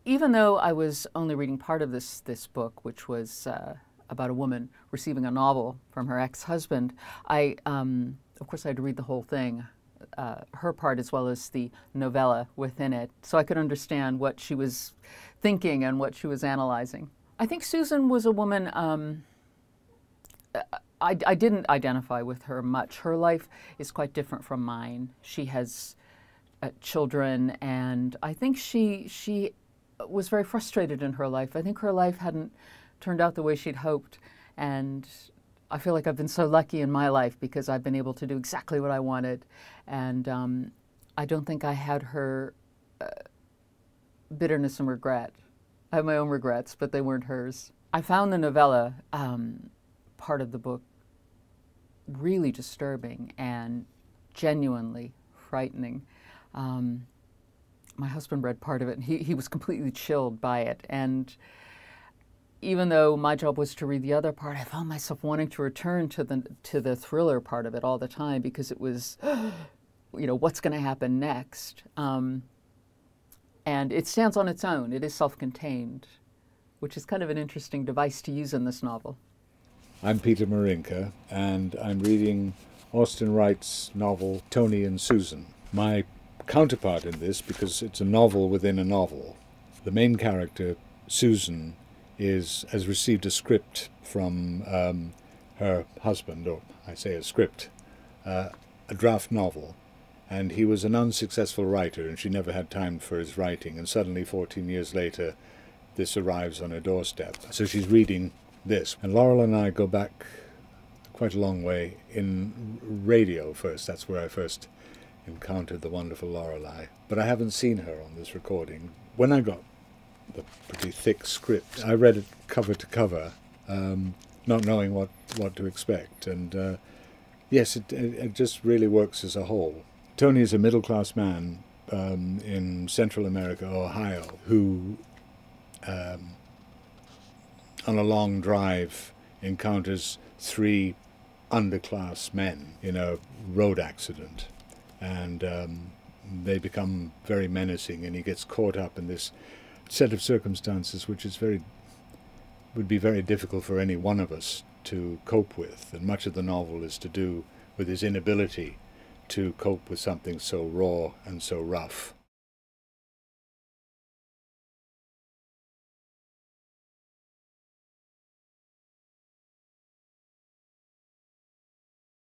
even though I was only reading part of this book, which was about a woman receiving a novel from her ex-husband, of course, I had to read the whole thing, her part as well as the novella within it, so I could understand what she was thinking and what she was analyzing. I think Susan was a woman, I didn't identify with her much. Her life is quite different from mine. She has children, and I think she was very frustrated in her life. I think her life hadn't turned out the way she'd hoped, and I feel like I've been so lucky in my life because I've been able to do exactly what I wanted, and I don't think I had her bitterness and regret. I have my own regrets, but they weren't hers. I found the novella part of the book really disturbing and genuinely frightening. My husband read part of it, and he was completely chilled by it. And even though my job was to read the other part, I found myself wanting to return to the thriller part of it all the time because it was, you know, what's going to happen next? And it stands on its own. It is self-contained, which is kind of an interesting device to use in this novel. I'm Peter Marinker, and I'm reading Austen Wright's novel Tony and Susan. My counterpart in this, because it's a novel within a novel, the main character, Susan, has received a script from her husband, or I say a script, a draft novel, and he was an unsuccessful writer, and she never had time for his writing, and suddenly 14 years later this arrives on her doorstep. So she's reading this, and Laurel and I go back quite a long way in radio first. That's where I first encountered the wonderful Lorelei, but I haven't seen her on this recording. When I got the pretty thick script, I read it cover to cover, not knowing what to expect, and yes, it just really works as a whole. Tony is a middle-class man in Central America, Ohio, who on a long drive encounters three underclass men in a road accident, and they become very menacing, and he gets caught up in this set of circumstances which would be very difficult for any one of us to cope with, and much of the novel is to do with his inability to cope with something so raw and so rough.